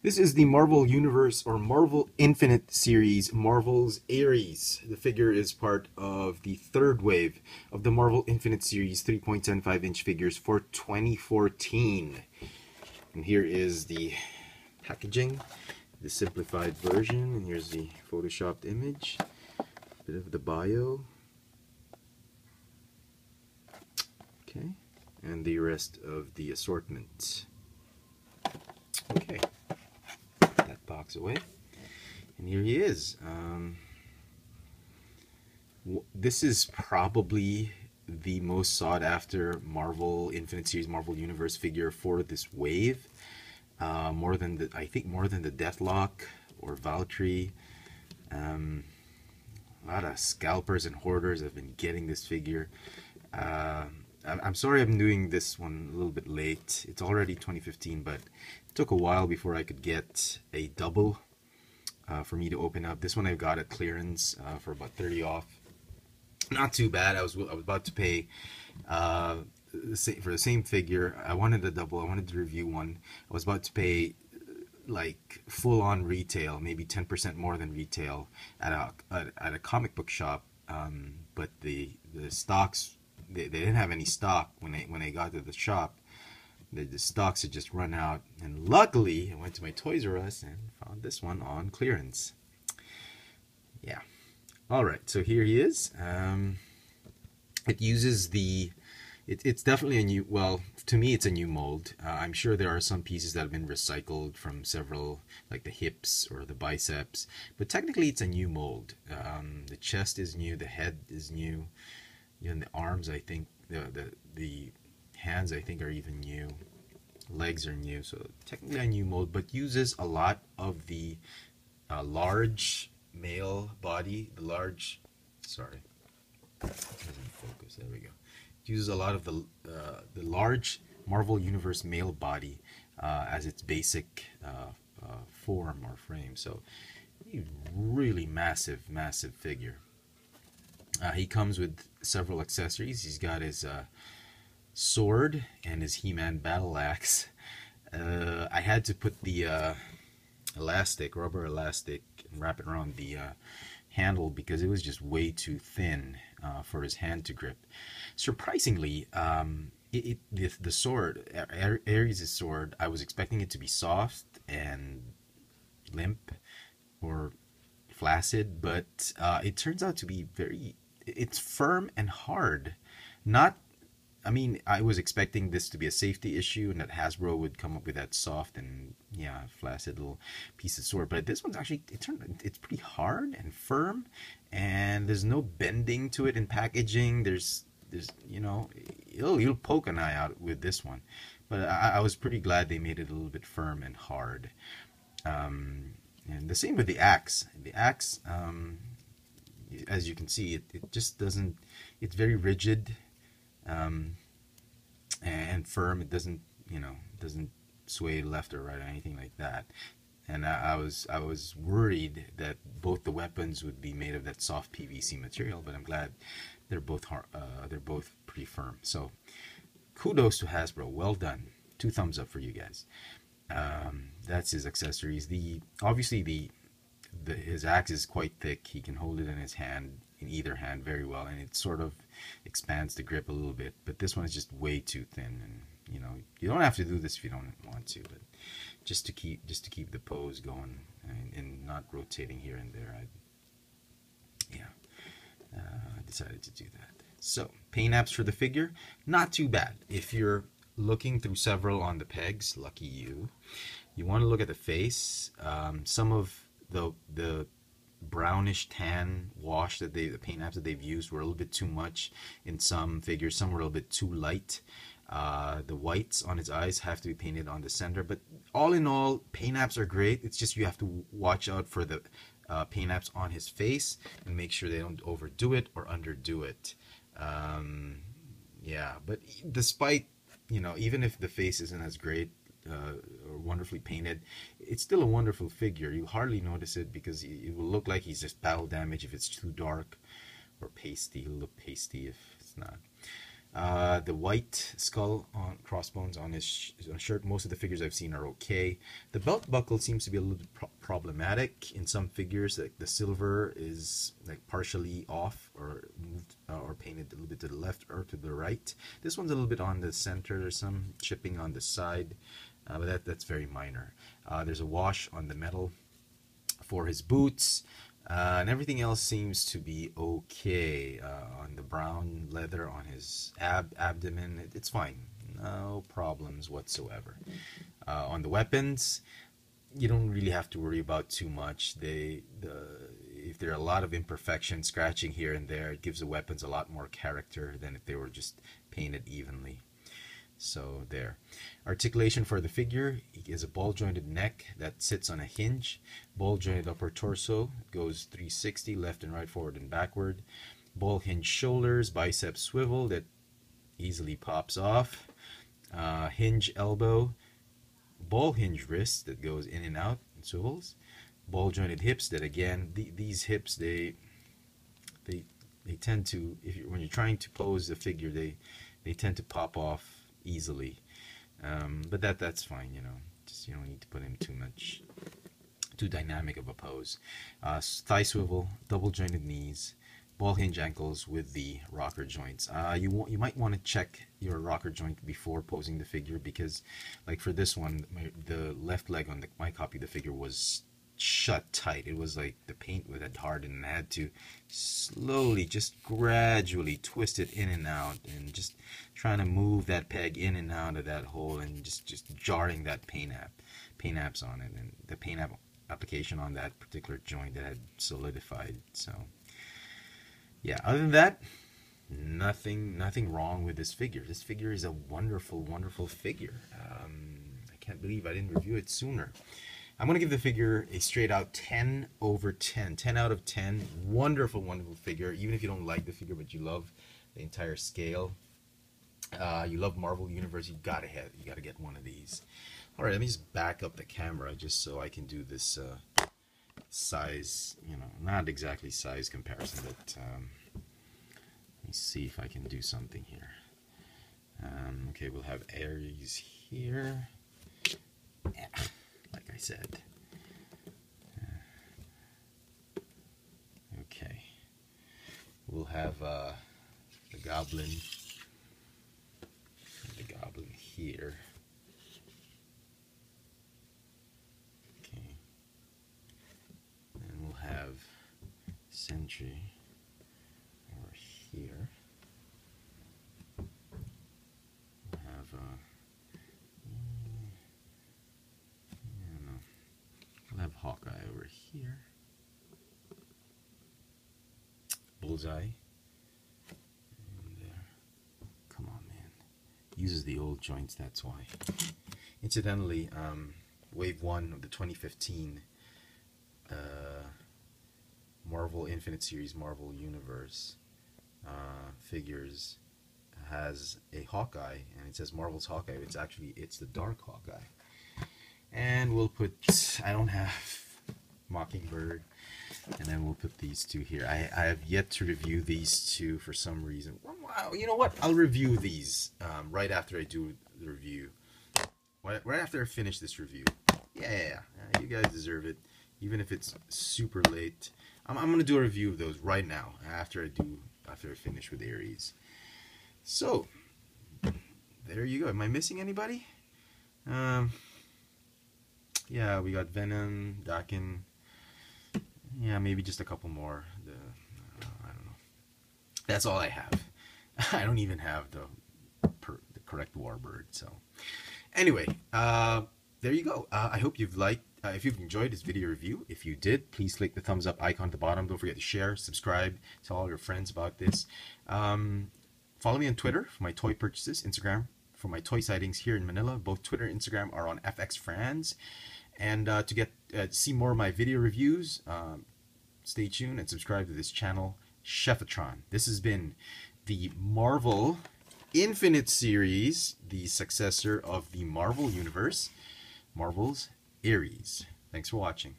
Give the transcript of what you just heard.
This is the Marvel Universe or Marvel Infinite series, Marvel's Ares. The figure is part of the third wave of the Marvel Infinite series 3.75-inch figures for 2014. And here is the packaging, the simplified version, and here's the photoshopped image, a bit of the bio. Okay, and the rest of the assortment. Okay. Box away, and here he is. This is probably the most sought after Marvel Infinite Series, Marvel Universe figure for this wave. More than the, I think more than the Deathlock or Valkyrie. A lot of scalpers and hoarders have been getting this figure. I'm sorry I'm doing this one a little bit late. It's already 2015, but it took a while before I could get a double for me to open up. This one I got at clearance for about 30 off. Not too bad. I was about to pay for the same figure. I wanted a double. I wanted to review one. I was about to pay like full-on retail, maybe 10% more than retail at a comic book shop. But the stocks, they didn't have any stock when I got to the shop. The stocks had just run out, and luckily I went to my Toys R Us and found this one on clearance. Yeah. All right, so here he is. It uses it's definitely a new, well, to me it's a new mold. I'm sure there are some pieces that have been recycled from several, like the hips or the biceps, but technically it's a new mold. The chest is new, the head is new, and the arms, I think, the hands, I think, are even new. Legs are new, so technically a new mold, but uses a lot of the large male body, the large, sorry, doesn't focus, there we go. It uses a lot of the large Marvel Universe male body as its basic form or frame, so really massive figure. He comes with several accessories. He's got his sword and his He-Man battle axe. I had to put the rubber elastic, and wrap it around the handle because it was just way too thin for his hand to grip. Surprisingly, the sword, Ares' sword, I was expecting it to be soft and limp or flaccid, but it turns out to be it's firm and hard. Not, I mean, I was expecting this to be a safety issue and that Hasbro would come up with that soft and, yeah, flaccid little piece of sword. But this one's actually, it's pretty hard and firm, and there's no bending to it in packaging. There's you know, you'll poke an eye out with this one. But I was pretty glad they made it a little bit firm and hard. And the same with the axe. The axe, as you can see, it just doesn't, it's very rigid and firm. It doesn't, doesn't sway left or right or anything like that. And I was worried that both the weapons would be made of that soft PVC material, but I'm glad they're both pretty firm. So kudos to Hasbro. Well done. 2 thumbs up for you guys. That's his accessories. Obviously his axe is quite thick. He can hold it in his hand, in either hand, very well, and it sort of expands the grip a little bit. But this one is just way too thin, and you don't have to do this if you don't want to, but just to keep the pose going and not rotating here and there, I decided to do that. So paint apps for the figure, not too bad. If you're looking through several on the pegs, lucky you. You want to look at the face. Some of the brownish tan wash the paint apps that they've used were a little bit too much in some figures. Some were a little bit too light. The whites on his eyes have to be painted on the center, but all in all, paint apps are great. It's just you have to watch out for the paint apps on his face and make sure they don't overdo it or underdo it. Yeah, but despite, even if the face isn't as great or wonderfully painted, it's still a wonderful figure. You hardly notice it because it will look like he's just battle damage if it's too dark, or pasty. He'll look pasty if it's not. The white skull on crossbones on his shirt. Most of the figures I've seen are okay. The belt buckle seems to be a little bit problematic in some figures. Like the silver is like partially off or moved or painted a little bit to the left or to the right. This one's a little bit on the center. There's some chipping on the side, but that's very minor. There's a wash on the metal for his boots. And everything else seems to be okay. On the brown leather on his abdomen, it's fine. No problems whatsoever. On the weapons, you don't really have to worry about too much. If there are a lot of imperfections, scratching here and there, it gives the weapons a lot more character than if they were just painted evenly. So there. Articulation for the figure is a ball jointed neck that sits on a hinge. Ball jointed upper torso goes 360 left and right, forward and backward. Ball hinge shoulders, biceps swivel that easily pops off. Hinge elbow. Ball hinge wrist that goes in and out and swivels. Ball jointed hips that again, these hips they tend to, when you're trying to pose the figure, they tend to pop off easily, but that's fine, you know. Just you don't need to put in too dynamic of a pose. Thigh swivel, double jointed knees, ball hinge ankles with the rocker joints. You might want to check your rocker joint before posing the figure, because like for this one, the left leg on my copy of the figure was shut tight. It was like the paint had hardened, and I had to slowly, just gradually twist it in and out, and just trying to move that peg in and out of that hole, and just jarring that paint apps on it, and the paint application on that particular joint that had solidified. So yeah, other than that, nothing wrong with this figure. This figure is a wonderful figure. I can't believe I didn't review it sooner. I'm going to give the figure a straight out 10 over 10. 10 out of 10. Wonderful figure. Even if you don't like the figure, but you love the entire scale. You love Marvel Universe, you gotta get one of these. Alright, let me just back up the camera just so I can do this size, you know, not exactly size comparison, but let me see if I can do something here. Okay, we'll have Ares here. Like I said. Okay. We'll have the goblin here. Okay. And we'll have Sentry over here. We'll have we'll have Hawkeye over here. Bullseye. And there. Come on, man. Uses the old joints, that's why. Incidentally, Wave 1 of the 2015 Marvel Infinite Series Marvel Universe figures has a Hawkeye, and it says Marvel's Hawkeye. It's the Dark Hawkeye. And we'll put, I don't have Mockingbird, and then we'll put these two here. I have yet to review these two for some reason. Wow, you know what? I'll review these right after I do the review. Right after I finish this review. Yeah, you guys deserve it, even if it's super late. I'm gonna do a review of those right now after I finish with Ares. So there you go. Am I missing anybody? Yeah, we got Venom, Dakin. Yeah, maybe just a couple more. I don't know. That's all I have. I don't even have the correct Warbird. So anyway, there you go. I hope you've liked. If you've enjoyed this video review, if you did, please click the thumbs up icon at the bottom. Don't forget to share, subscribe, tell all your friends about this. Follow me on Twitter for my toy purchases, Instagram for my toy sightings here in Manila. Both Twitter and Instagram are on FX France. And to get see more of my video reviews, stay tuned and subscribe to this channel, Chefatron. This has been the Marvel Infinite Series, the successor of the Marvel Universe, Marvel's Ares. Thanks for watching.